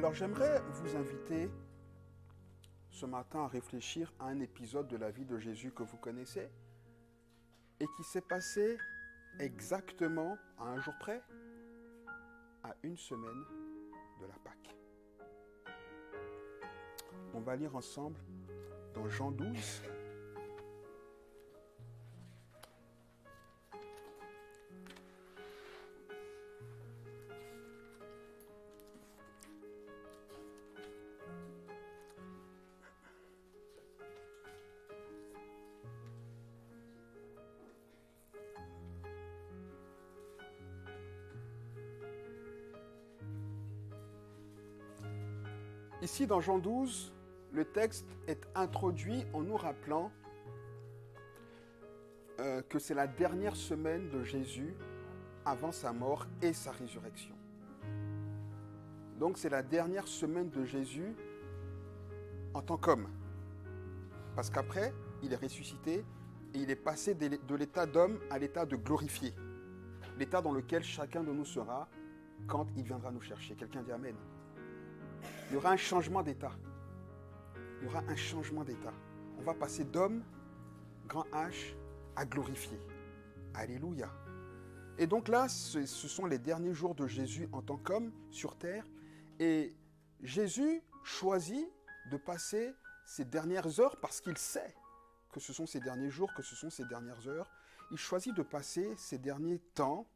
Alors j'aimerais vous inviter ce matin à réfléchir à un épisode de la vie de Jésus que vous connaissez et qui s'est passé exactement à un jour près, à une semaine de la Pâque. On va lire ensemble dans Jean 12. Ici, dans Jean 12, le texte est introduit en nous rappelant que c'est la dernière semaine de Jésus avant sa mort et sa résurrection. Donc, c'est la dernière semaine de Jésus en tant qu'homme. Parce qu'après, il est ressuscité et il est passé de l'état d'homme à l'état de glorifié. L'état dans lequel chacun de nous sera quand il viendra nous chercher. Quelqu'un dit Amen. Il y aura un changement d'état. Il y aura un changement d'état. On va passer d'homme, grand H, à glorifié. Alléluia. Et donc là, ce sont les derniers jours de Jésus en tant qu'homme sur terre. Et Jésus choisit de passer ses dernières heures parce qu'il sait que ce sont ses derniers jours, que ce sont ses dernières heures. Il choisit de passer ses derniers temps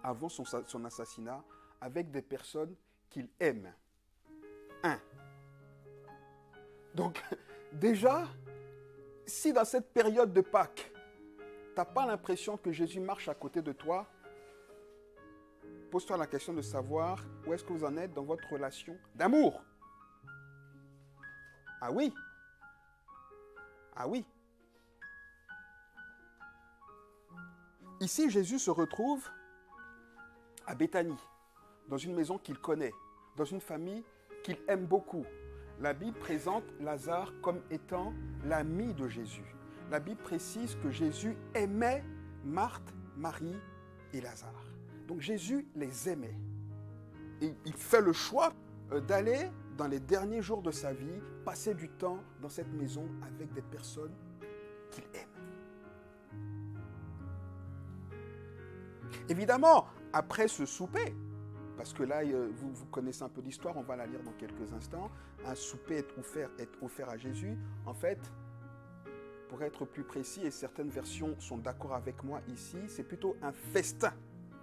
avant son assassinat avec des personnes qu'il aime. Donc, déjà, si dans cette période de Pâques, tu n'as pas l'impression que Jésus marche à côté de toi, pose-toi la question de savoir où est-ce que vous en êtes dans votre relation d'amour. Ah oui. Ah oui. Ici, Jésus se retrouve à Béthanie, dans une maison qu'il connaît, dans une famille qu'il aime beaucoup. La Bible présente Lazare comme étant l'ami de Jésus. La Bible précise que Jésus aimait Marthe, Marie et Lazare. Donc Jésus les aimait. Et il fait le choix d'aller, dans les derniers jours de sa vie, passer du temps dans cette maison avec des personnes qu'il aime. Évidemment, après ce souper, parce que là, vous connaissez un peu l'histoire, on va la lire dans quelques instants. Un souper est offert à Jésus. En fait, pour être plus précis, et certaines versions sont d'accord avec moi ici, c'est plutôt un festin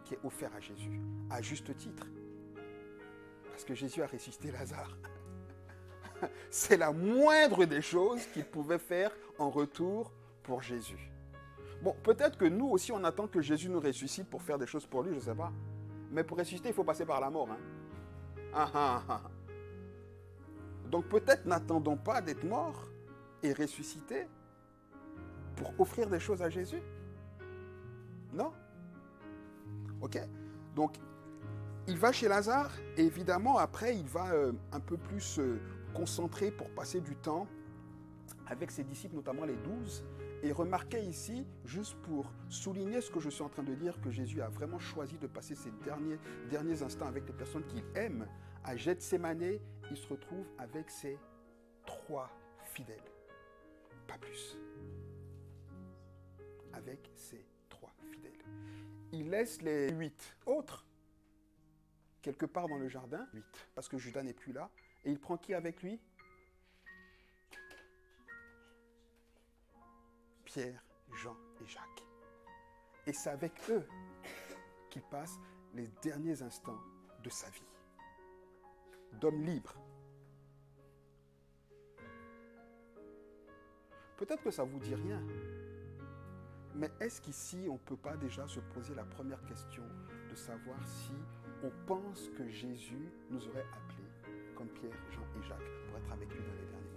qui est offert à Jésus, à juste titre. Parce que Jésus a ressuscité Lazare. C'est la moindre des choses qu'il pouvait faire en retour pour Jésus. Bon, peut-être que nous aussi, on attend que Jésus nous ressuscite pour faire des choses pour lui, je ne sais pas. Mais pour ressusciter, il faut passer par la mort. Donc peut-être n'attendons pas d'être mort et ressuscité pour offrir des choses à Jésus. Non? Ok? Donc, il va chez Lazare et évidemment, après, il va un peu plus se concentrer pour passer du temps avec ses disciples, notamment les 12. Et remarquez ici, juste pour souligner ce que je suis en train de dire, que Jésus a vraiment choisi de passer ses derniers instants avec les personnes qu'il aime. À Gethsémane, il se retrouve avec ses 3 fidèles. Pas plus. Avec ses 3 fidèles. Il laisse les 8 autres, quelque part dans le jardin, 8, parce que Judas n'est plus là. Et il prend qui avec lui? Pierre, Jean et Jacques. Et c'est avec eux qu'il passe les derniers instants de sa vie. D'homme libre. Peut-être que ça ne vous dit rien, mais est-ce qu'ici, on ne peut pas déjà se poser la première question de savoir si on pense que Jésus nous aurait appelés, comme Pierre, Jean et Jacques, pour être avec lui dans les derniers moments?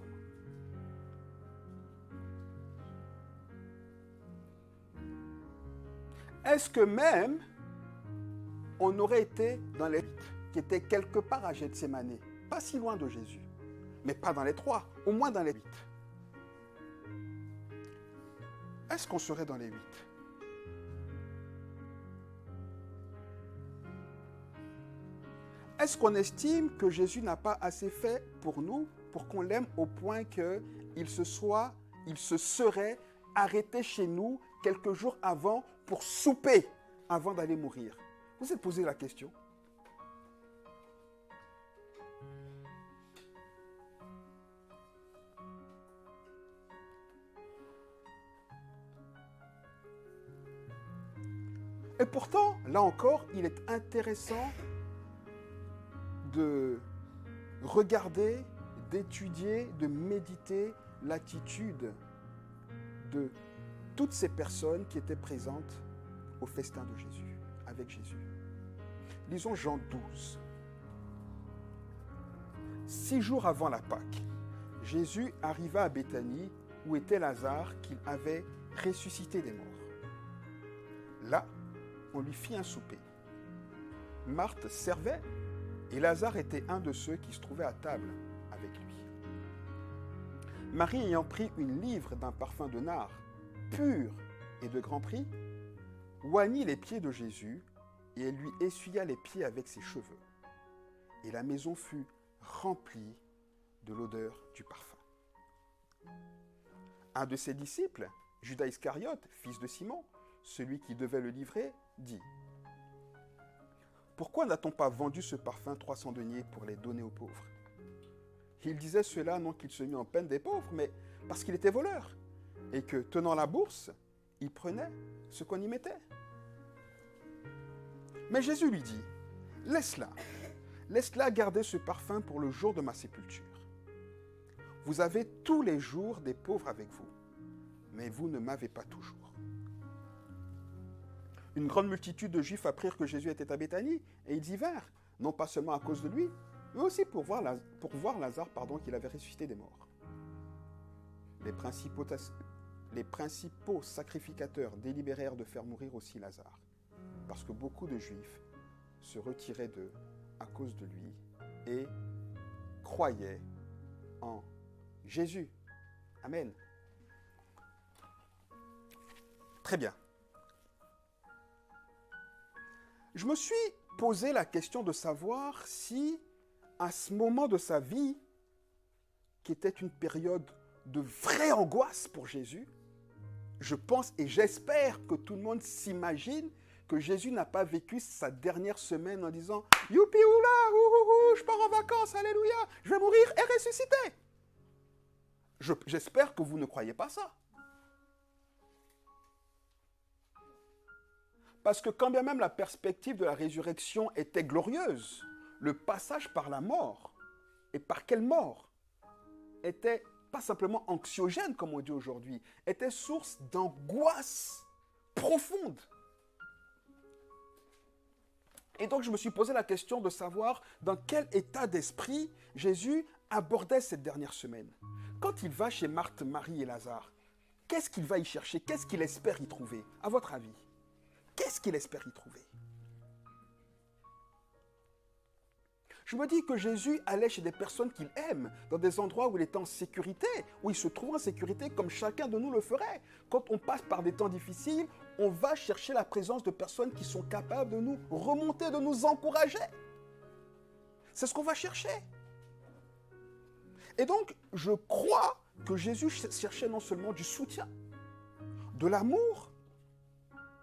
Est-ce que même on aurait été dans les 8 qui étaient quelque part à Gethsémane, pas si loin de Jésus, mais pas dans les 3, au moins dans les 8. Est-ce qu'on serait dans les 8? Est-ce qu'on estime que Jésus n'a pas assez fait pour nous, pour qu'on l'aime au point qu'il se serait arrêté chez nous quelques jours avant pour souper avant d'aller mourir? Vous vous êtes posé la question? Et pourtant, là encore, il est intéressant de regarder, d'étudier, de méditer l'attitude de toutes ces personnes qui étaient présentes au festin de Jésus, avec Jésus. Lisons Jean 12. 6 jours avant la Pâque, Jésus arriva à Béthanie où était Lazare qu'il avait ressuscité des morts. Là, on lui fit un souper. Marthe servait et Lazare était un de ceux qui se trouvaient à table avec lui. Marie ayant pris une livre d'un parfum de nard, pur et de grand prix, oignit les pieds de Jésus et elle lui essuya les pieds avec ses cheveux. Et la maison fut remplie de l'odeur du parfum. Un de ses disciples, Judas Iscariote, fils de Simon, celui qui devait le livrer, dit « Pourquoi n'a-t-on pas vendu ce parfum 300 deniers pour les donner aux pauvres ?» Il disait cela non qu'il se mit en peine des pauvres, mais parce qu'il était voleur, et que, tenant la bourse, il prenait ce qu'on y mettait. Mais Jésus lui dit « Laisse-la garder ce parfum pour le jour de ma sépulture. Vous avez tous les jours des pauvres avec vous, mais vous ne m'avez pas toujours. » Une grande multitude de Juifs apprirent que Jésus était à Béthanie, et ils y vinrent, non pas seulement à cause de lui, mais aussi pour voir Lazare qu'il avait ressuscité des morts. Les principaux sacrificateurs délibérèrent de faire mourir aussi Lazare, parce que beaucoup de Juifs se retiraient d'eux à cause de lui et croyaient en Jésus. Amen. Très bien. Je me suis posé la question de savoir si, à ce moment de sa vie, qui était une période de vraie angoisse pour Jésus, je pense et j'espère que tout le monde s'imagine que Jésus n'a pas vécu sa dernière semaine en disant « Youpi oula, je pars en vacances, alléluia, je vais mourir et ressusciter ». J'espère que vous ne croyez pas ça. Parce que quand bien même la perspective de la résurrection était glorieuse, le passage par la mort, et par quelle mort, était pas simplement anxiogène, comme on dit aujourd'hui, était source d'angoisse profonde. Et donc je me suis posé la question de savoir dans quel état d'esprit Jésus abordait cette dernière semaine. Quand il va chez Marthe, Marie et Lazare, qu'est-ce qu'il va y chercher? Qu'est-ce qu'il espère y trouver, à votre avis? Qu'est-ce qu'il espère y trouver? Je me dis que Jésus allait chez des personnes qu'il aime, dans des endroits où il est en sécurité, où il se trouve en sécurité comme chacun de nous le ferait. Quand on passe par des temps difficiles, on va chercher la présence de personnes qui sont capables de nous remonter, de nous encourager. C'est ce qu'on va chercher. Et donc, je crois que Jésus cherchait non seulement du soutien, de l'amour,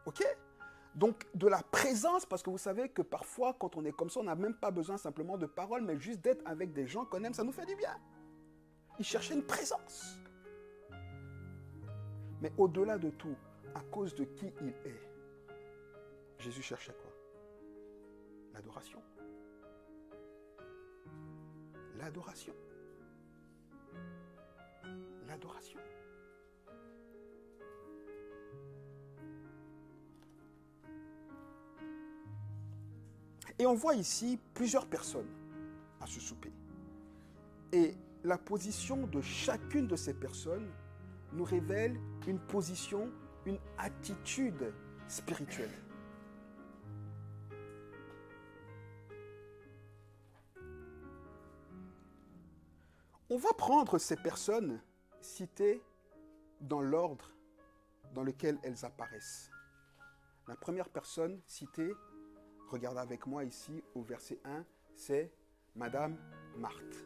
ok ? Donc, de la présence, parce que vous savez que parfois, quand on est comme ça, on n'a même pas besoin simplement de paroles, mais juste d'être avec des gens qu'on aime, ça nous fait du bien. Il cherchait une présence. Mais au-delà de tout, à cause de qui il est, Jésus cherchait quoi? L'adoration. L'adoration. L'adoration. Et on voit ici plusieurs personnes à ce souper. Et la position de chacune de ces personnes nous révèle une position, une attitude spirituelle. On va prendre ces personnes citées dans l'ordre dans lequel elles apparaissent. La première personne citée, regardez avec moi ici au verset 1, c'est Madame Marthe.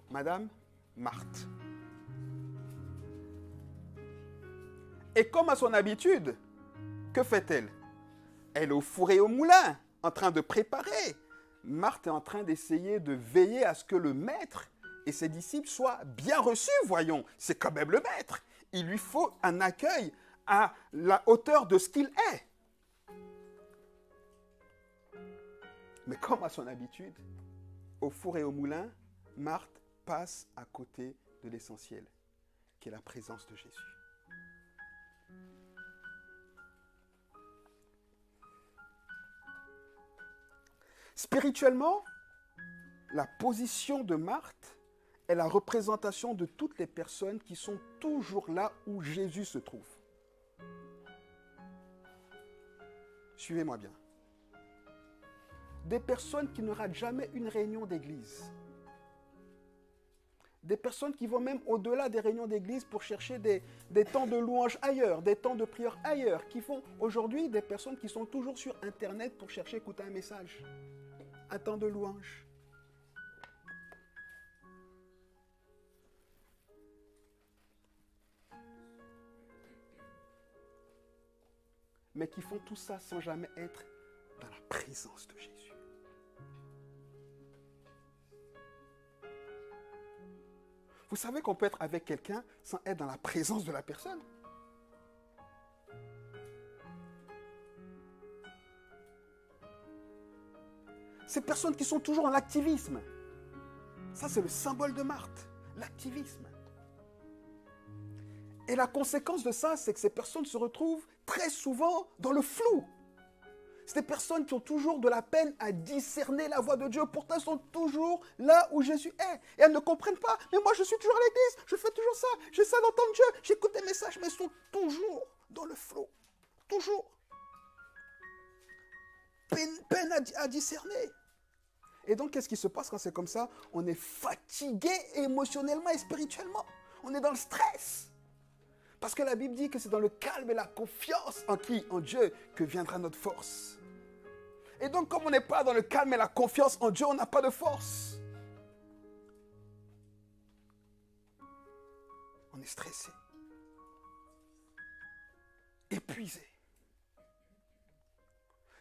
Madame Marthe. Et comme à son habitude, que fait-elle? Elle est au four et au moulin, en train de préparer. Marthe est en train d'essayer de veiller à ce que le maître et ses disciples soient bien reçus, voyons. C'est quand même le maître. Il lui faut un accueil à la hauteur de ce qu'il est. Mais comme à son habitude, au four et au moulin, Marthe passe à côté de l'essentiel, qui est la présence de Jésus. Spirituellement, la position de Marthe est la représentation de toutes les personnes qui sont toujours là où Jésus se trouve. Suivez-moi bien. Des personnes qui ne ratent jamais une réunion d'église. Des personnes qui vont même au-delà des réunions d'église pour chercher des temps de louange ailleurs, des temps de prière ailleurs, qui font aujourd'hui des personnes qui sont toujours sur Internet pour chercher écouter un message. Un temps de louange. Mais qui font tout ça sans jamais être dans la présence de Jésus. Vous savez qu'on peut être avec quelqu'un sans être dans la présence de la personne. Ces personnes qui sont toujours dans l'activisme. Ça, c'est le symbole de Marthe, l'activisme. Et la conséquence de ça, c'est que ces personnes se retrouvent très souvent dans le flou. C'est des personnes qui ont toujours de la peine à discerner la voix de Dieu. Pourtant, elles sont toujours là où Jésus est. Et elles ne comprennent pas. Mais moi, je suis toujours à l'église. Je fais toujours ça. J'essaie d'entendre Dieu. J'écoute des messages. Mais elles sont toujours dans le flou. Toujours. Peine à discerner. Et donc, qu'est-ce qui se passe quand c'est comme ça? On est fatigué émotionnellement et spirituellement. On est dans le stress. Parce que la Bible dit que c'est dans le calme et la confiance en qui? En Dieu, que viendra notre force. Et donc, comme on n'est pas dans le calme et la confiance en Dieu, on n'a pas de force. On est stressé. Épuisé.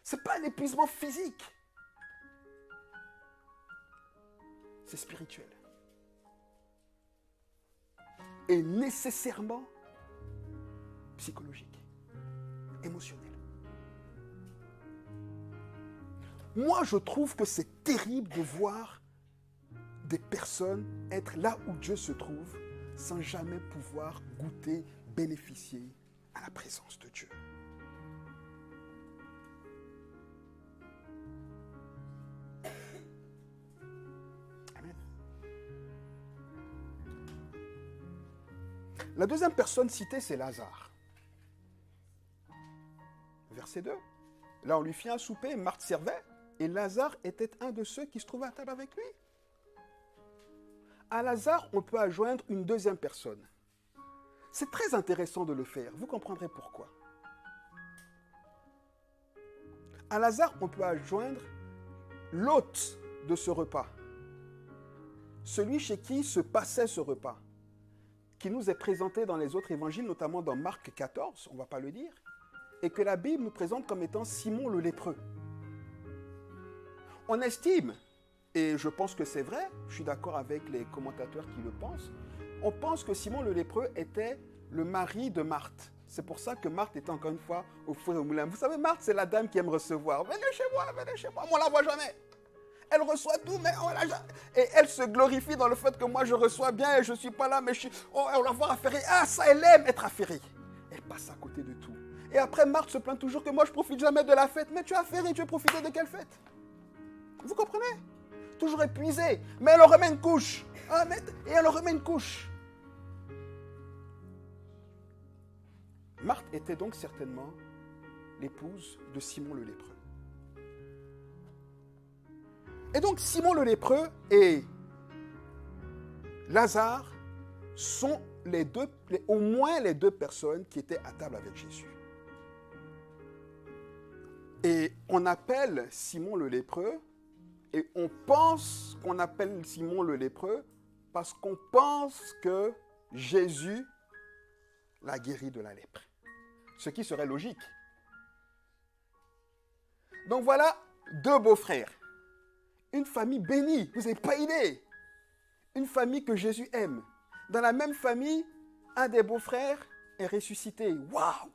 Ce n'est pas un épuisement physique. C'est spirituel. Et nécessairement psychologique, émotionnel. Moi, je trouve que c'est terrible de voir des personnes être là où Dieu se trouve sans jamais pouvoir goûter, bénéficier à la présence de Dieu. Amen. La deuxième personne citée, c'est Lazare. Verset 2. Là, on lui fit un souper, Marthe servait, et Lazare était un de ceux qui se trouvaient à table avec lui. À Lazare, on peut adjoindre une deuxième personne. C'est très intéressant de le faire. Vous comprendrez pourquoi. À Lazare, on peut adjoindre l'hôte de ce repas. Celui chez qui se passait ce repas, qui nous est présenté dans les autres évangiles, notamment dans Marc 14, on ne va pas le dire, et que la Bible nous présente comme étant Simon le lépreux. On estime, et je pense que c'est vrai, je suis d'accord avec les commentateurs qui le pensent, on pense que Simon le lépreux était le mari de Marthe. C'est pour ça que Marthe était encore une fois au four et au moulin. Vous savez, Marthe, c'est la dame qui aime recevoir. Venez chez moi, moi on ne la voit jamais. Elle reçoit tout, mais on l'a jamais. Et elle se glorifie dans le fait que moi je reçois bien et je ne suis pas là, mais on la voit affairée. Ah, ça, elle aime être affairée. Elle passe à côté de tout. Et après, Marthe se plaint toujours que moi, je ne profite jamais de la fête. Mais tu es affairée, tu veux profiter de quelle fête? Vous comprenez? Toujours épuisée. Mais elle en remet une couche. Et elle en remet une couche. Marthe était donc certainement l'épouse de Simon le lépreux. Et donc, Simon le lépreux et Lazare sont au moins les deux personnes qui étaient à table avec Jésus. Et Et on appelle Simon le lépreux, et on pense qu'on appelle Simon le lépreux parce qu'on pense que Jésus l'a guéri de la lèpre. Ce qui serait logique. Donc voilà deux beaux-frères. Une famille bénie, vous n'avez pas idée. Une famille que Jésus aime. Dans la même famille, un des beaux-frères est ressuscité. Waouh!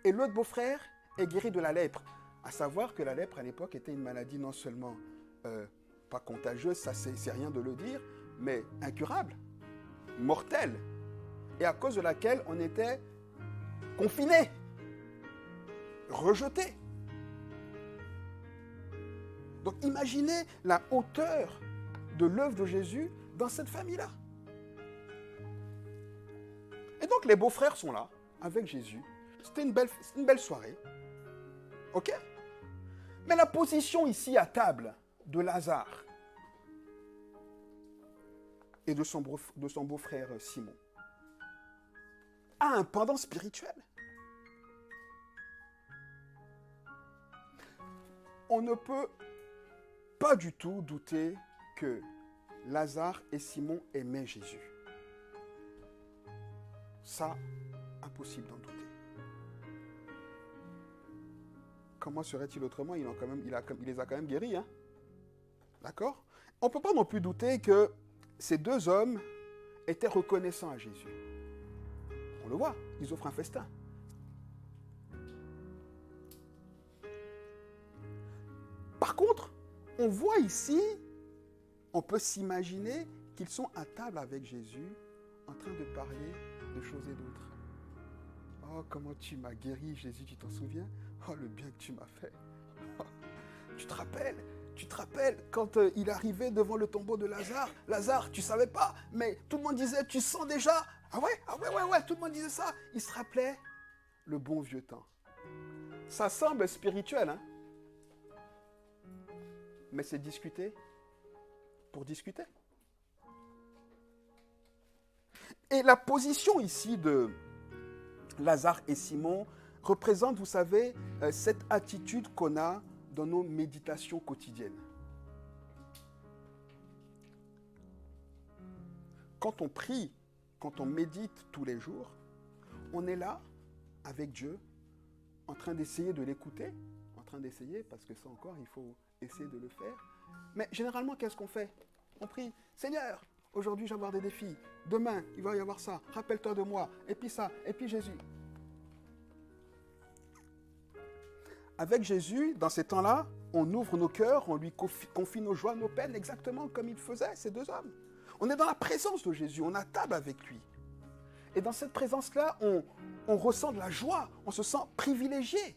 Et l'autre beau-frère est guéri de la lèpre. À savoir que la lèpre, à l'époque, était une maladie non seulement pas contagieuse, ça c'est rien de le dire, mais incurable, mortelle, et à cause de laquelle on était confiné, rejeté. Donc imaginez la hauteur de l'œuvre de Jésus dans cette famille-là. Et donc les beaux-frères sont là, avec Jésus. C'était une belle soirée. Ok? Mais la position ici à table de Lazare et de son beau-frère Simon a un pendant spirituel. On ne peut pas du tout douter que Lazare et Simon aimaient Jésus. Ça, impossible d'en douter. Comment serait-il autrement? Il les a quand même guéris. Hein? D'accord? On ne peut pas non plus douter que ces deux hommes étaient reconnaissants à Jésus. On le voit, ils offrent un festin. Par contre, on voit ici, on peut s'imaginer qu'ils sont à table avec Jésus en train de parler de choses et d'autres. Oh, comment tu m'as guéri, Jésus, tu t'en souviens? Oh, le bien que tu m'as fait. Tu te rappelles quand il arrivait devant le tombeau de Lazare? Lazare, tu ne savais pas, mais tout le monde disait, tu sens déjà? Ah ouais, tout le monde disait ça. Il se rappelait le bon vieux temps. Ça semble spirituel, hein? Mais c'est discuter pour discuter. Et la position ici de Lazare et Simon représente, vous savez, cette attitude qu'on a dans nos méditations quotidiennes. Quand on prie, quand on médite tous les jours, on est là avec Dieu, en train d'essayer de l'écouter, parce que ça encore, il faut essayer de le faire. Mais généralement, qu'est-ce qu'on fait? On prie, Seigneur, aujourd'hui je vais avoir des défis, demain il va y avoir ça, rappelle-toi de moi, et puis ça, et puis Jésus. Avec Jésus, dans ces temps-là, on ouvre nos cœurs, on lui confie nos joies, nos peines, exactement comme ils faisaient, ces deux hommes. On est dans la présence de Jésus, on est à table avec lui. Et dans cette présence-là, on ressent de la joie, on se sent privilégié.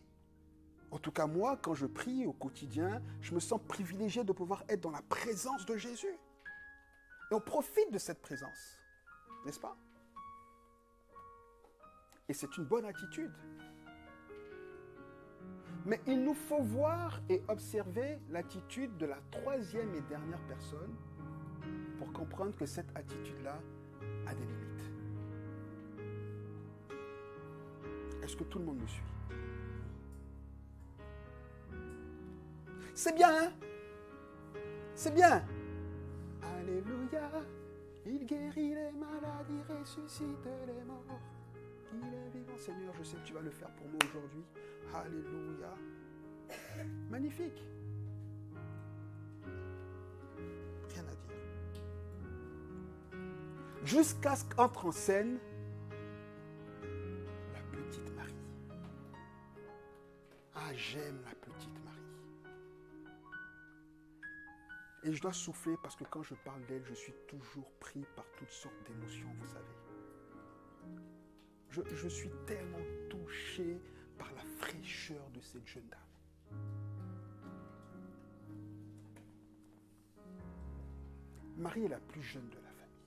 En tout cas, moi, quand je prie au quotidien, je me sens privilégié de pouvoir être dans la présence de Jésus. Et on profite de cette présence, n'est-ce pas? Et c'est une bonne attitude. Mais il nous faut voir et observer l'attitude de la troisième et dernière personne pour comprendre que cette attitude-là a des limites. Est-ce que tout le monde me suit? C'est bien, hein? C'est bien. Alléluia, il guérit les maladies, ressuscite les morts. Il est vivant, Seigneur, je sais que tu vas le faire pour moi aujourd'hui. Alléluia. Magnifique. Rien à dire. Jusqu'à ce qu'entre en scène la petite Marie. Ah, j'aime la petite Marie. Et je dois souffler parce que quand je parle d'elle, je suis toujours pris par toutes sortes d'émotions, vous savez. Je suis tellement touché par la fraîcheur de cette jeune dame. Marie est la plus jeune de la famille.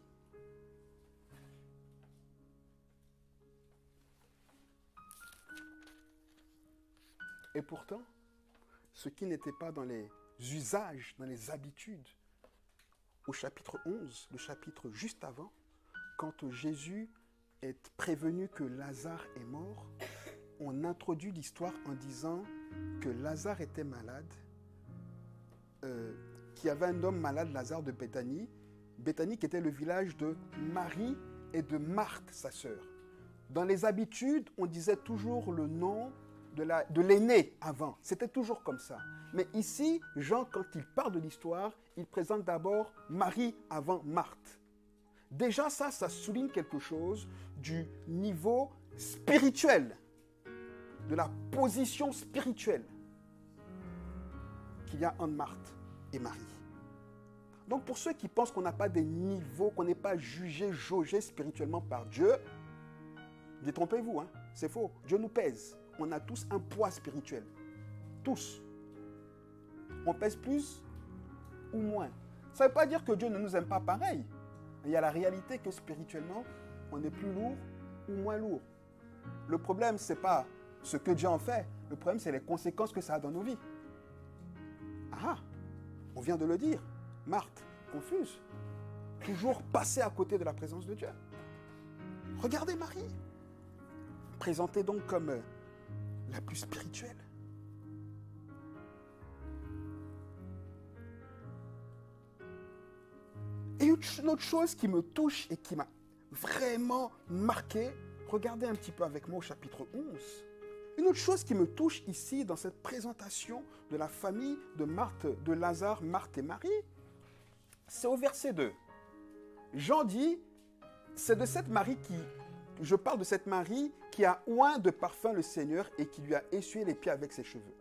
Et pourtant, ce qui n'était pas dans les usages, dans les habitudes, au chapitre 11, le chapitre juste avant, quand Jésus est prévenu que Lazare est mort, on introduit l'histoire en disant que Lazare était malade, qu'il y avait un homme malade, Lazare de Béthanie, Béthanie qui était le village de Marie et de Marthe, sa sœur. Dans les habitudes, on disait toujours le nom de l'aîné avant. C'était toujours comme ça. Mais ici, Jean, quand il parle de l'histoire, il présente d'abord Marie avant Marthe. Déjà, ça souligne quelque chose du niveau spirituel, de la position spirituelle qu'il y a entre Marthe et Marie. Donc, pour ceux qui pensent qu'on n'a pas des niveaux, qu'on n'est pas jugé, jaugé spirituellement par Dieu, détrompez-vous, hein? C'est faux. Dieu nous pèse. On a tous un poids spirituel. Tous. On pèse plus ou moins. Ça ne veut pas dire que Dieu ne nous aime pas pareil. Il y a la réalité que spirituellement, on est plus lourd ou moins lourd. Le problème, ce n'est pas ce que Dieu en fait. Le problème, c'est les conséquences que ça a dans nos vies. Ah, on vient de le dire. Marthe, confuse. Toujours passer à côté de la présence de Dieu. Regardez Marie. Présentée donc comme la plus spirituelle. Et une autre chose qui me touche et qui m'a vraiment marqué, regardez un petit peu avec moi au chapitre 11. Une autre chose qui me touche ici dans cette présentation de la famille de Marthe, de Lazare, Marthe et Marie, c'est au verset 2. Jean dit, c'est de cette Marie je parle de cette Marie qui a oint de parfum le Seigneur et qui lui a essuyé les pieds avec ses cheveux.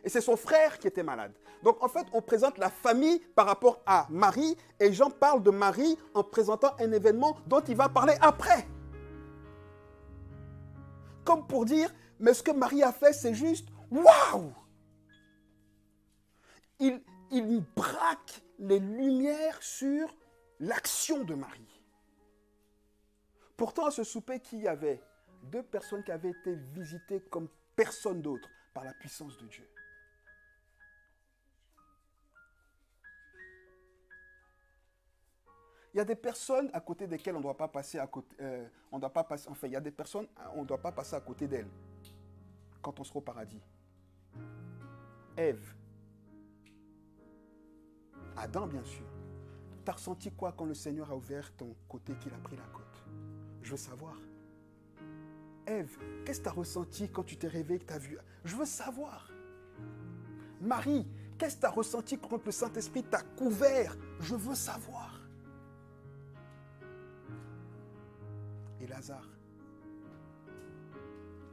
Et c'est son frère qui était malade. Donc en fait, on présente la famille par rapport à Marie et Jean parle de Marie en présentant un événement dont il va parler après. Comme pour dire, mais ce que Marie a fait, c'est juste waouh! Il braque les lumières sur l'action de Marie. Pourtant, à ce souper qu'il y avait, 2 personnes qui avaient été visitées comme personne d'autre par la puissance de Dieu. Il y a des personnes à côté desquelles on ne doit pas passer à côté. Il y a des personnes, on ne doit pas passer à côté d'elles quand on sera au paradis. Ève. Adam, bien sûr. Tu as ressenti quoi quand le Seigneur a ouvert ton côté, qu'il a pris la côte? Je veux savoir. Ève, qu'est-ce que tu as ressenti quand tu t'es réveillé, que tu as vu? Je veux savoir. Marie, qu'est-ce que tu as ressenti quand le Saint-Esprit t'a couvert? Je veux savoir. Et Lazare,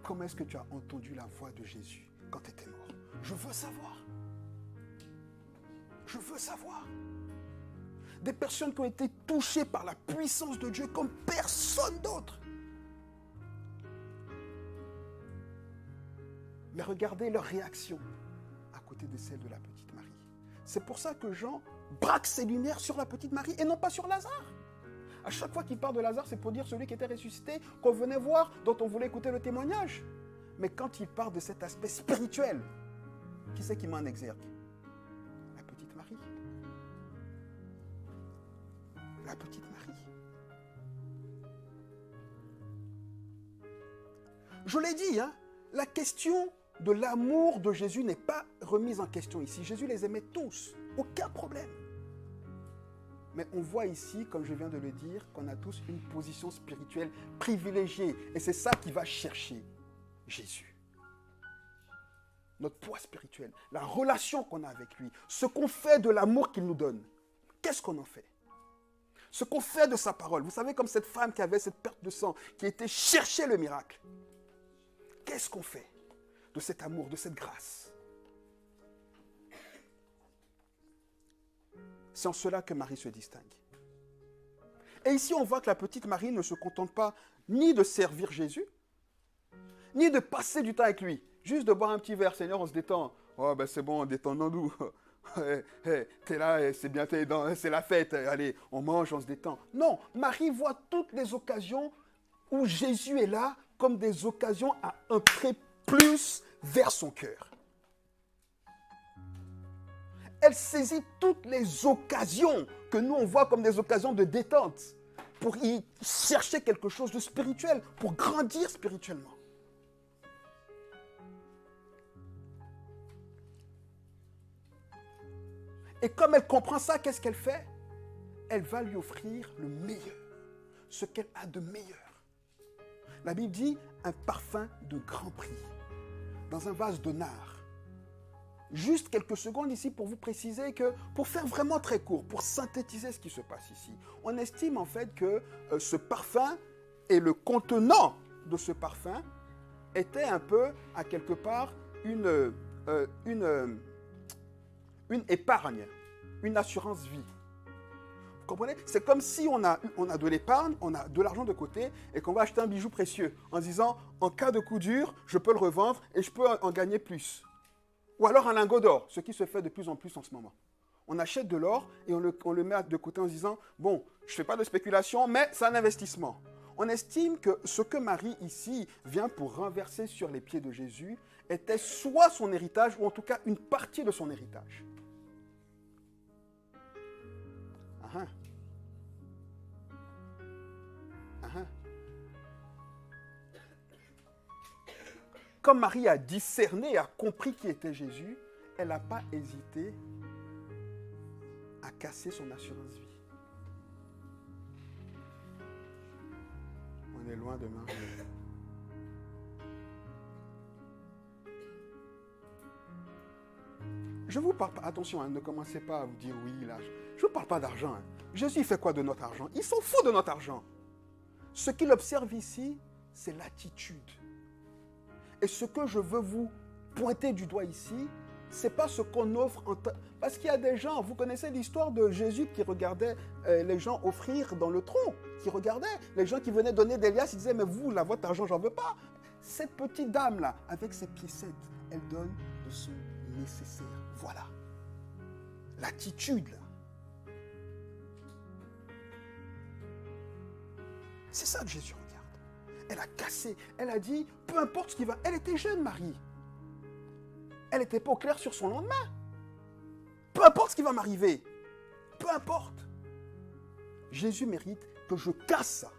comment est-ce que tu as entendu la voix de Jésus quand tu étais mort? Je veux savoir. Je veux savoir. Des personnes qui ont été touchées par la puissance de Dieu comme personne d'autre. Mais regardez leur réaction à côté de celle de la petite Marie. C'est pour ça que Jean braque ses lumières sur la petite Marie et non pas sur Lazare. À chaque fois qu'il parle de Lazare, c'est pour dire celui qui était ressuscité, qu'on venait voir, dont on voulait écouter le témoignage. Mais quand il parle de cet aspect spirituel, qui c'est qui met en exergue? La petite Marie. La petite Marie. Je l'ai dit, hein, la question de l'amour de Jésus n'est pas remise en question ici. Jésus les aimait tous, aucun problème. Mais on voit ici, comme je viens de le dire, qu'on a tous une position spirituelle privilégiée. Et c'est ça qui va chercher Jésus. Notre poids spirituel, la relation qu'on a avec lui, ce qu'on fait de l'amour qu'il nous donne. Qu'est-ce qu'on en fait? Ce qu'on fait de sa parole. Vous savez, comme cette femme qui avait cette perte de sang, qui était chercher le miracle. Qu'est-ce qu'on fait de cet amour, de cette grâce? C'est en cela que Marie se distingue. Et ici, on voit que la petite Marie ne se contente pas ni de servir Jésus, ni de passer du temps avec lui. Juste de boire un petit verre, Seigneur, on se détend. Oh, ben c'est bon, détendons-nous. T'es là, c'est bien, c'est la fête. Allez, on mange, on se détend. Non, Marie voit toutes les occasions où Jésus est là comme des occasions à entrer plus vers son cœur. Elle saisit toutes les occasions que nous, on voit comme des occasions de détente pour y chercher quelque chose de spirituel, pour grandir spirituellement. Et comme elle comprend ça, qu'est-ce qu'elle fait? Elle va lui offrir le meilleur, ce qu'elle a de meilleur. La Bible dit un parfum de grand prix, dans un vase de nard. Juste quelques secondes ici pour vous préciser que, pour faire vraiment très court, pour synthétiser ce qui se passe ici, on estime en fait que ce parfum et le contenant de ce parfum était un peu, à quelque part, une épargne, une assurance vie. Vous comprenez? C'est comme si on a de l'épargne, on a de l'argent de côté et qu'on va acheter un bijou précieux en disant, en cas de coup dur, je peux le revendre et je peux en gagner plus. Ou alors un lingot d'or, ce qui se fait de plus en plus en ce moment. On achète de l'or et on le met de côté en se disant, bon, je ne fais pas de spéculation, mais c'est un investissement. On estime que ce que Marie ici vient pour renverser sur les pieds de Jésus était soit son héritage ou en tout cas une partie de son héritage. Comme Marie a discerné et a compris qui était Jésus, elle n'a pas hésité à casser son assurance vie. On est loin de Marie. Je vous parle pas, attention, ne commencez pas à vous dire oui, là. Je ne vous parle pas d'argent. Jésus fait quoi de notre argent? Il s'en fout de notre argent. Ce qu'il observe ici, c'est l'attitude. Et ce que je veux vous pointer du doigt ici, ce n'est pas ce qu'on offre. Parce qu'il y a des gens, vous connaissez l'histoire de Jésus qui regardait les gens offrir dans le tronc, qui regardait les gens qui venaient donner des liasses, ils disaient, mais vous, là, votre argent, j'en veux pas. Cette petite dame-là, avec ses piécettes, elle donne de son nécessaire. Voilà. L'attitude, là. C'est ça que Jésus regarde. Elle a cassé, elle a dit, peu importe ce qui va. Elle était jeune, Marie. Elle n'était pas au clair sur son lendemain. Peu importe ce qui va m'arriver. Peu importe. Jésus mérite que je casse ça.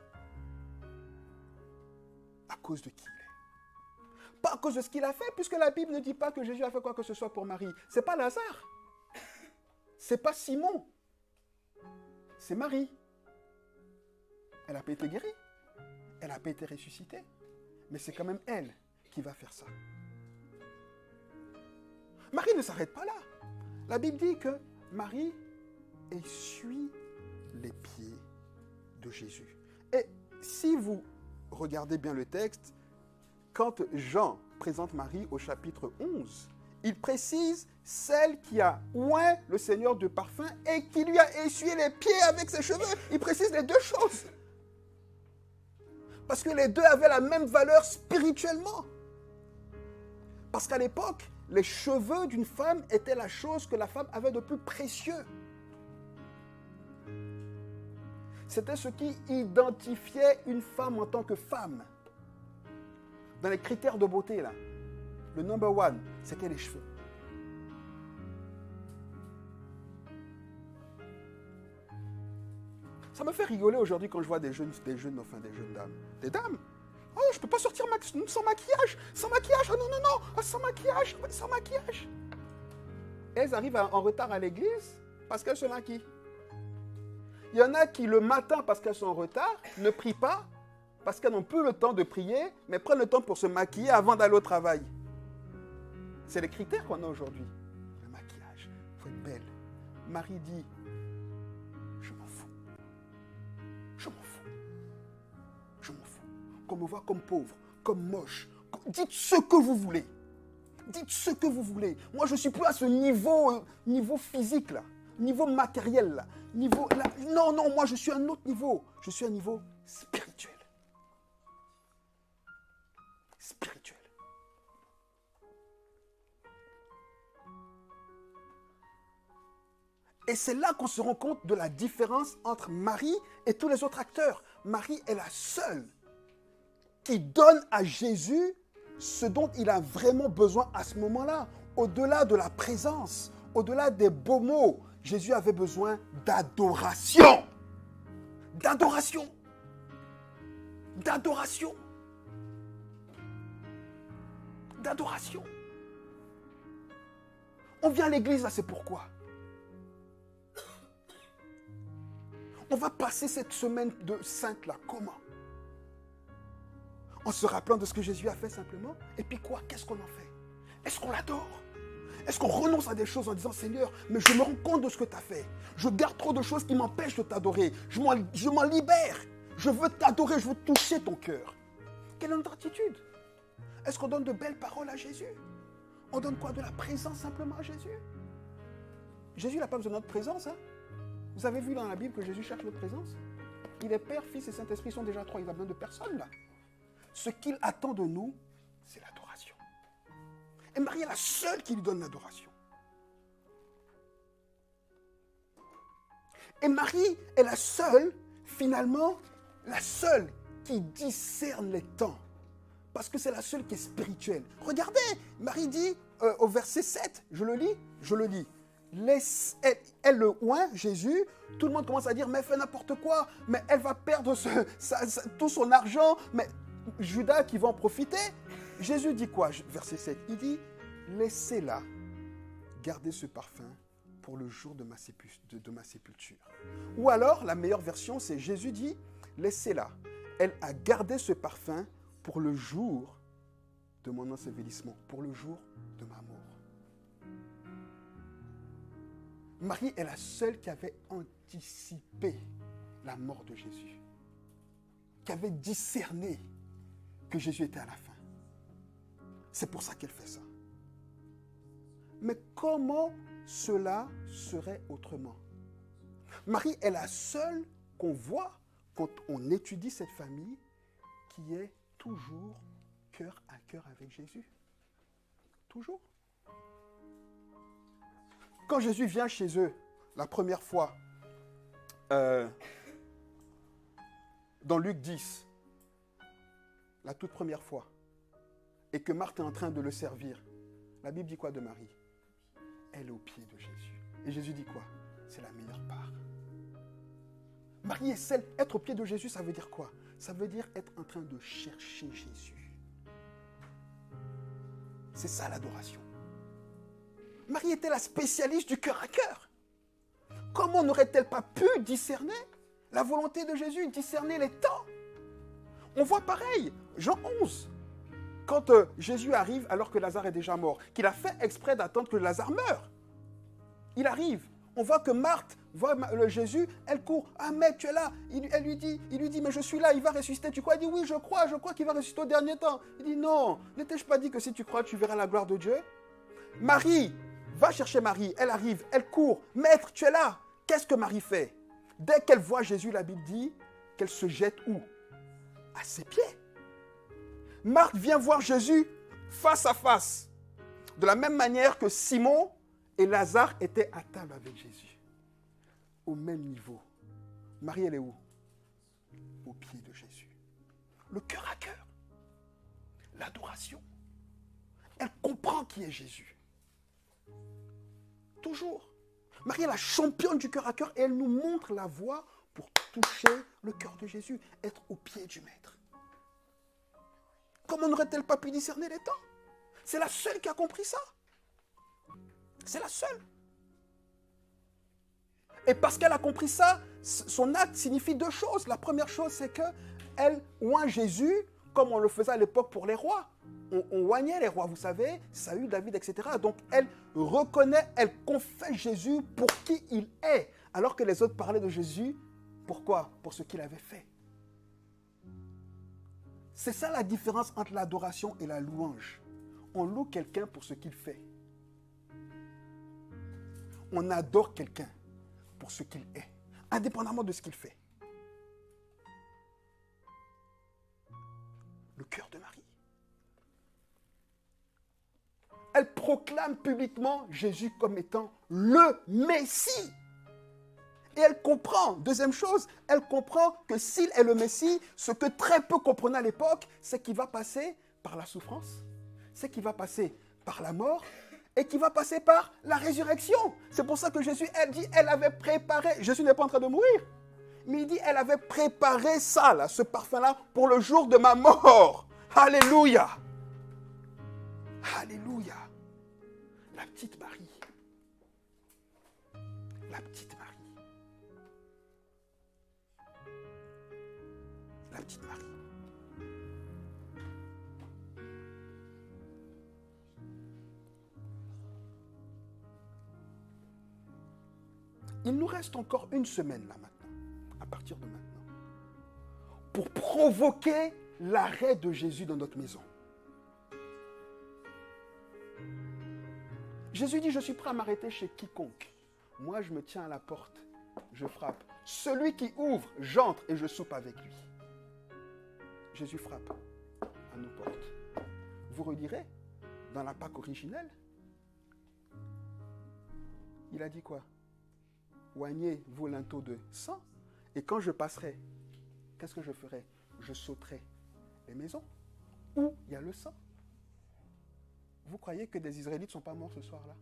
À cause de qui il est. Pas à cause de ce qu'il a fait, puisque la Bible ne dit pas que Jésus a fait quoi que ce soit pour Marie. Ce n'est pas Lazare. Ce n'est pas Simon. C'est Marie. Elle n'a pas été guérie. Elle n'a pas été ressuscitée. Mais c'est quand même elle qui va faire ça. Marie ne s'arrête pas là. La Bible dit que Marie essuie les pieds de Jésus. Et si vous regardez bien le texte, quand Jean présente Marie au chapitre 11, il précise celle qui a oint le Seigneur de parfum et qui lui a essuyé les pieds avec ses cheveux. Il précise les deux choses. Parce que les deux avaient la même valeur spirituellement. Parce qu'à l'époque, les cheveux d'une femme étaient la chose que la femme avait de plus précieux. C'était ce qui identifiait une femme en tant que femme. Dans les critères de beauté, là, le number one, c'était les cheveux. Ça me fait rigoler aujourd'hui quand je vois des jeunes dames. Des dames. Oh, je ne peux pas sortir sans maquillage. Sans maquillage. Oh non. Oh, sans maquillage. Sans maquillage. Et elles arrivent en retard à l'église parce qu'elles se maquillent. Il y en a qui, le matin, parce qu'elles sont en retard, ne prient pas parce qu'elles n'ont plus le temps de prier, mais prennent le temps pour se maquiller avant d'aller au travail. C'est les critères qu'on a aujourd'hui. Le maquillage. Il faut être belle. Marie dit, je m'en fous. Je m'en fous. Je m'en fous. Qu'on me voit comme pauvre, comme moche. Dites ce que vous voulez. Dites ce que vous voulez. Moi, je ne suis plus à ce niveau physique, là. Niveau matériel, là. Non, moi, je suis à un autre niveau. Je suis à un niveau spirituel. Spirituel. Et c'est là qu'on se rend compte de la différence entre Marie et tous les autres acteurs. Marie est la seule qui donne à Jésus ce dont il a vraiment besoin à ce moment-là. Au-delà de la présence, au-delà des beaux mots, Jésus avait besoin d'adoration. D'adoration. D'adoration. D'adoration. On vient à l'église, là, c'est pourquoi? On va passer cette semaine de sainte là, comment? En se rappelant de ce que Jésus a fait simplement. Et puis quoi? Qu'est-ce qu'on en fait? Est-ce qu'on l'adore? Est-ce qu'on renonce à des choses en disant, Seigneur, mais je me rends compte de ce que tu as fait. Je garde trop de choses qui m'empêchent de t'adorer. Je m'en libère. Je veux t'adorer, je veux toucher ton cœur. Quelle est notre attitude? Est-ce qu'on donne de belles paroles à Jésus? On donne quoi? De la présence simplement à Jésus? Jésus n'a pas besoin de notre présence. Hein? Vous avez vu dans la Bible que Jésus cherche notre présence? Il est Père, Fils et Saint-Esprit, sont déjà trois. Il n'a besoin de personne là. Ce qu'il attend de nous, c'est l'adoration. Et Marie est la seule qui lui donne l'adoration. Et Marie est la seule, finalement, la seule qui discerne les temps. Parce que c'est la seule qui est spirituelle. Regardez, Marie dit au verset 7, je le lis. Elle le oint, Jésus, tout le monde commence à dire, mais elle fait n'importe quoi, mais elle va perdre tout son argent, mais Judas qui va en profiter. Jésus dit quoi, verset 7? Il dit, laissez-la garder ce parfum pour le jour de ma sépulture. Ou alors, la meilleure version, c'est Jésus dit, laissez-la. Elle a gardé ce parfum pour le jour de mon ensevelissement, pour le jour de ma mort. Marie est la seule qui avait anticipé la mort de Jésus, qui avait discerné que Jésus était à la fin. C'est pour ça qu'elle fait ça. Mais comment cela serait autrement? Marie est la seule qu'on voit quand on étudie cette famille qui est toujours cœur à cœur avec Jésus. Toujours. Quand Jésus vient chez eux, la première fois, dans Luc 10, la toute première fois, et que Marthe est en train de le servir, la Bible dit quoi de Marie? Elle est au pied de Jésus. Et Jésus dit quoi? C'est la meilleure part. Marie est celle, être au pied de Jésus, ça veut dire quoi? Ça veut dire être en train de chercher Jésus. C'est ça l'adoration. Marie était la spécialiste du cœur à cœur. Comment n'aurait-elle pas pu discerner la volonté de Jésus, discerner les temps? On voit pareil, Jean 11, quand Jésus arrive alors que Lazare est déjà mort, qu'il a fait exprès d'attendre que Lazare meure. Il arrive, on voit que Marthe voit Jésus, elle court, ah mais tu es là, il lui dit, mais je suis là, il va ressusciter, tu crois? Il dit, oui, je crois qu'il va ressusciter au dernier temps. Il dit, non, ne t'ai-je pas dit que si tu crois, tu verras la gloire de Dieu? Marie, va chercher Marie, elle arrive, elle court, maître, tu es là. Qu'est-ce que Marie fait? Dès qu'elle voit Jésus, la Bible dit qu'elle se jette où? À ses pieds. Marthe vient voir Jésus face à face, de la même manière que Simon et Lazare étaient à table avec Jésus, au même niveau. Marie, elle est où? Au pied de Jésus. Le cœur à cœur, l'adoration. Elle comprend qui est Jésus. Toujours. Marie est la championne du cœur à cœur et elle nous montre la voie pour toucher le cœur de Jésus, être au pied du Maître. Comment n'aurait-elle pas pu discerner les temps? C'est la seule qui a compris ça. C'est la seule. Et parce qu'elle a compris ça, son acte signifie deux choses. La première chose, c'est qu'elle oint Jésus comme on le faisait à l'époque pour les rois. On oignait les rois, vous savez, Saül, David, etc. Donc elle reconnaît, elle confesse Jésus pour qui il est, alors que les autres parlaient de Jésus. Pourquoi? Pour ce qu'il avait fait. C'est ça la différence entre l'adoration et la louange. On loue quelqu'un pour ce qu'il fait. On adore quelqu'un pour ce qu'il est, indépendamment de ce qu'il fait. Le cœur de Marie. Elle proclame publiquement Jésus comme étant le Messie. Et elle comprend, deuxième chose, elle comprend que s'il est le Messie, ce que très peu comprenaient à l'époque, c'est qu'il va passer par la souffrance, c'est qu'il va passer par la mort et qu'il va passer par la résurrection. C'est pour ça que Jésus, elle dit, elle avait préparé, Jésus n'est pas en train de mourir, mais il dit, elle avait préparé ça, là, ce parfum-là, pour le jour de ma mort. Alléluia. Alléluia. La petite Marie. La petite Marie. La petite Marie. Il nous reste encore une semaine là maintenant, à partir de maintenant, pour provoquer l'arrêt de Jésus dans notre maison. Jésus dit, je suis prêt à m'arrêter chez quiconque. Moi, je me tiens à la porte, je frappe. Celui qui ouvre, j'entre et je soupe avec lui. Jésus frappe à nos portes. Vous relirez dans la Pâque originelle, il a dit quoi? Oignez vos linteaux de sang, et quand je passerai, qu'est-ce que je ferai? Je sauterai les maisons où il y a le sang. Vous croyez que des Israélites ne sont pas morts ce soir-là?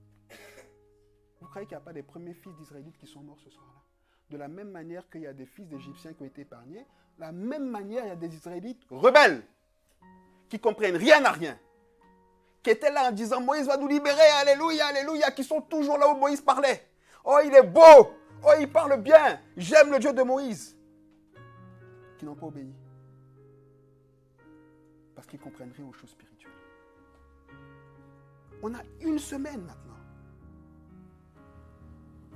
Vous croyez qu'il n'y a pas des premiers fils d'Israélites qui sont morts ce soir-là? De la même manière qu'il y a des fils d'Égyptiens qui ont été épargnés, de la même manière, il y a des Israélites rebelles, qui ne comprennent rien à rien, qui étaient là en disant, Moïse va nous libérer, alléluia, alléluia, qui sont toujours là où Moïse parlait. Oh, il est beau! Oh, il parle bien! J'aime le Dieu de Moïse! Qui n'ont pas obéi. Parce qu'ils comprennent rien aux choses spirituelles. On a une semaine maintenant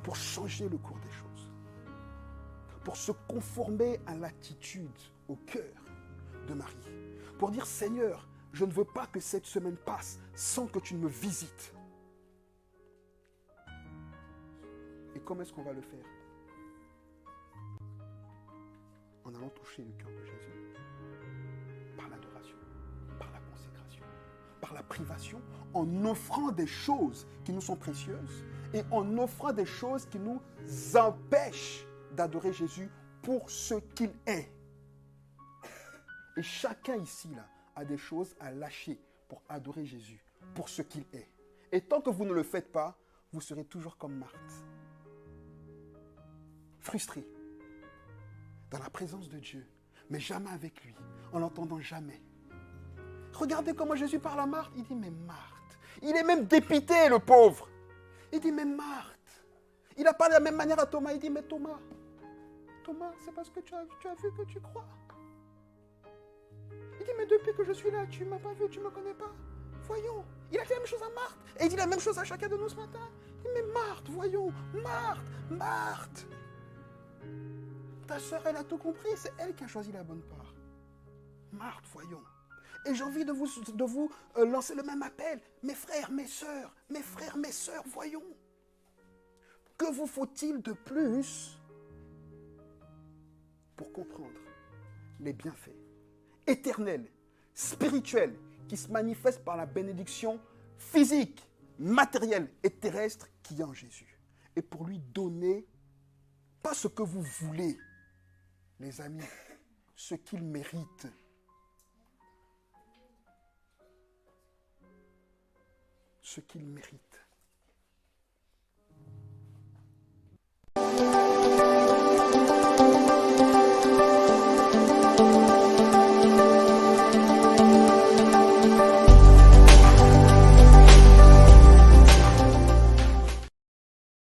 pour changer le cours des choses. Pour se conformer à l'attitude, au cœur de Marie. Pour dire, Seigneur, je ne veux pas que cette semaine passe sans que tu ne me visites. Et comment est-ce qu'on va le faire? En allant toucher le cœur de Jésus. Par l'adoration, par la consécration, par la privation, en offrant des choses qui nous sont précieuses et en offrant des choses qui nous empêchent d'adorer Jésus pour ce qu'il est. Et chacun ici là, a des choses à lâcher pour adorer Jésus, pour ce qu'il est. Et tant que vous ne le faites pas, vous serez toujours comme Marthe. Frustré, dans la présence de Dieu, mais jamais avec lui, en l'entendant jamais. Regardez comment Jésus parle à Marthe. Il dit, mais Marthe, il est même dépité, le pauvre. Il dit, mais Marthe. Il a parlé de la même manière à Thomas. Il dit, mais Thomas, c'est parce que tu as vu que tu crois. Il dit, mais depuis que je suis là, tu ne m'as pas vu, tu ne me connais pas. Voyons. Il a fait la même chose à Marthe. Et il dit la même chose à chacun de nous ce matin. Il dit, mais Marthe, voyons. Marthe. Ta sœur, elle a tout compris. C'est elle qui a choisi la bonne part. Marthe, voyons. Et j'ai envie de vous lancer le même appel. Mes frères, mes sœurs, voyons. Que vous faut-il de plus pour comprendre les bienfaits éternels, spirituels, qui se manifestent par la bénédiction physique, matérielle et terrestre qu'il y a en Jésus. Et pour lui donner, pas ce que vous voulez, les amis, ce qu'il mérite. Ce qu'il mérite.